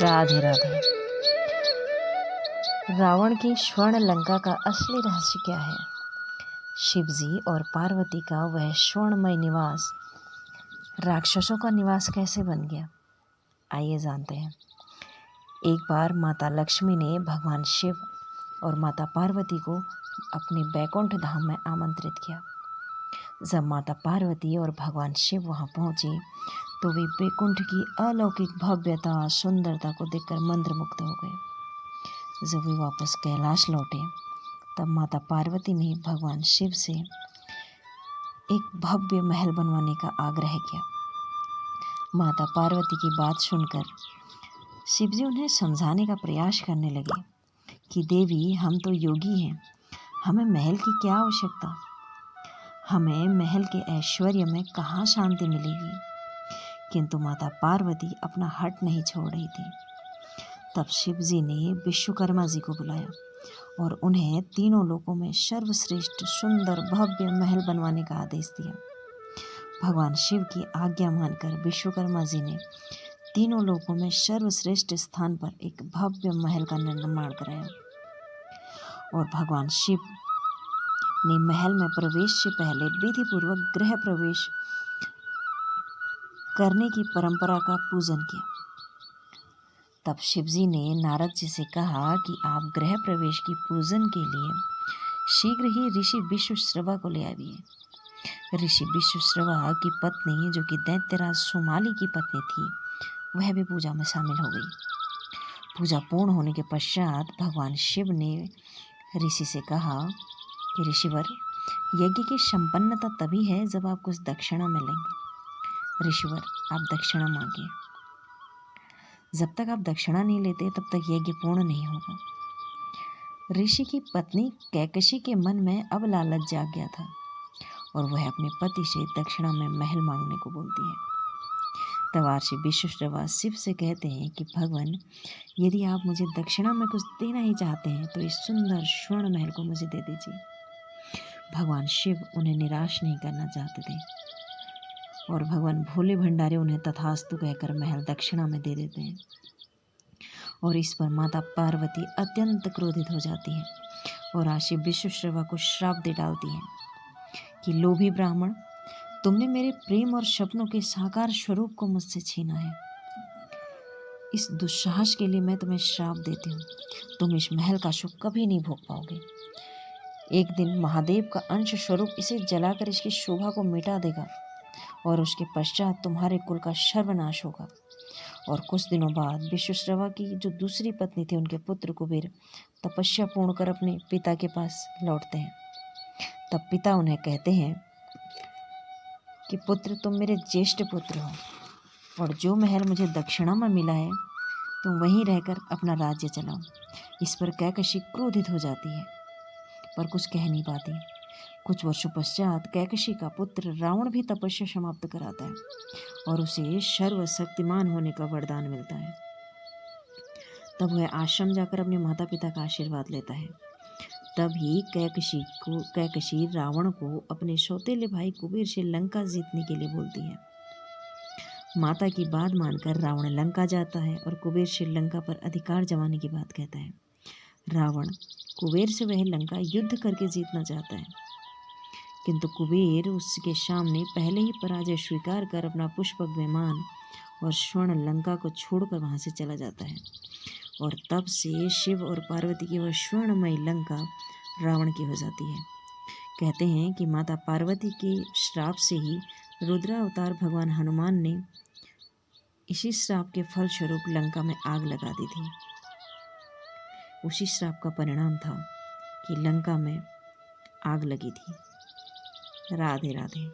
राधे राधे। रावण की स्वर्ण लंका का असली रहस्य क्या है? शिवजी और पार्वती का वह स्वर्णमय निवास राक्षसों का निवास कैसे बन गया? आइए जानते हैं। एक बार माता लक्ष्मी ने भगवान शिव और माता पार्वती को अपने बैकुंठ धाम में आमंत्रित किया। जब माता पार्वती और भगवान शिव वहां पहुंचे तो वे बैकुंठ की अलौकिक भव्यता सुंदरता को देखकर मंत्रमुग्ध हो गए। जब वे वापस कैलाश लौटे तब माता पार्वती ने भगवान शिव से एक भव्य महल बनवाने का आग्रह किया। माता पार्वती की बात सुनकर शिवजी उन्हें समझाने का प्रयास करने लगे कि देवी, हम तो योगी हैं, हमें महल की क्या आवश्यकता, हमें महल के ऐश्वर्य में कहाँ शांति मिलेगी। किंतु माता पार्वती अपना हट नहीं छोड़ रही थी। तब शिवजी ने विश्वकर्मा जी को बुलाया और उन्हें तीनों लोकों में सर्वश्रेष्ठ सुंदर भव्य महल बनवाने का आदेश दिया। भगवान शिव की आज्ञा मानकर विश्वकर्मा जी ने तीनों लोकों में सर्वश्रेष्ठ स्थान पर एक भव्य महल का निर्माण कराया। और भगवान शिव ने महल में प्रवेश से पहले विधिपूर्वक गृह प्रवेश करने की परंपरा का पूजन किया। तब शिवजी ने नारद जी से कहा कि आप गृह प्रवेश की पूजन के लिए शीघ्र ही ऋषि विश्वश्रवा को ले आइए। ऋषि विश्वश्रवा की पत्नी, जो कि दैत्यराज सुमाली की पत्नी थी, वह भी पूजा में शामिल हो गई। पूजा पूर्ण होने के पश्चात भगवान शिव ने ऋषि से कहा कि ऋषिवर, यज्ञ की संपन्नता तभी है जब आप कुछ दक्षिणा में लेंगे। ऋषिवर, आप दक्षिणा मांगिए। जब तक आप दक्षिणा नहीं लेते तब तक यज्ञ पूर्ण नहीं होगा। ऋषि की पत्नी कैकसी के मन में अब लालच जाग गया था और वह अपने पति से दक्षिणा में महल मांगने को बोलती है। तब ऋषि विश्वश्रवा शिव से कहते हैं कि भगवान, यदि आप मुझे दक्षिणा में कुछ देना ही चाहते हैं तो इस सुंदर स्वर्ण महल को मुझे दे दीजिए। भगवान शिव उन्हें निराश नहीं करना चाहते थे और भगवान भोले भंडारे उन्हें तथास्तु कहकर महल दक्षिणा में दे देते हैं। और इस पर माता पार्वती अत्यंत क्रोधित हो जाती है और ऋषि विश्वश्रवा को श्राप दे डालती है कि लोभी ब्राह्मण, तुमने मेरे प्रेम और सपनों के साकार स्वरूप को मुझसे छीना है। इस दुस्साहस के लिए मैं तुम्हें श्राप देती हूँ। तुम इस महल का सुख कभी नहीं भोग पाओगे। एक दिन महादेव का अंश स्वरूप इसे जलाकर इसकी शोभा को मिटा देगा और उसके पश्चात तुम्हारे कुल का सर्वनाश होगा। और कुछ दिनों बाद विश्वश्रवा की जो दूसरी पत्नी थी, उनके पुत्र कुबेर तपस्या पूर्ण कर अपने पिता के पास लौटते हैं। तब पिता उन्हें कहते हैं कि पुत्र, तुम मेरे ज्येष्ठ पुत्र हो और जो महल मुझे दक्षिणा में मिला है तुम वहीं रहकर अपना राज्य चलाओ। इस पर कैकसी क्रोधित हो जाती है पर कुछ कह नहीं पाती। कुछ वर्षों पश्चात कैकसी का पुत्र रावण भी तपस्या समाप्त कराता है और उसे सर्वशक्तिमान होने का वरदान मिलता है। तब वह आश्रम जाकर अपने माता पिता का आशीर्वाद लेता है। तभी कैकसी रावण को अपने सौतेले भाई कुबेर से लंका जीतने के लिए बोलती है। माता की बात मानकर रावण लंका जाता है और कुबेर से लंका पर अधिकार जमाने की बात कहता है। रावण कुबेर से वह लंका युद्ध करके जीतना चाहता है, किंतु कुबेर उसके सामने पहले ही पराजय स्वीकार कर अपना पुष्पक विमान और स्वर्ण लंका को छोड़कर वहां से चला जाता है। और तब से शिव और पार्वती की वह स्वर्णमयी लंका रावण की हो जाती है। कहते हैं कि माता पार्वती के श्राप से ही रुद्रावतार भगवान हनुमान ने इसी श्राप के फलस्वरूप लंका में आग लगा दी थी। उसी श्राप का परिणाम था कि लंका में आग लगी थी। राधे राधे।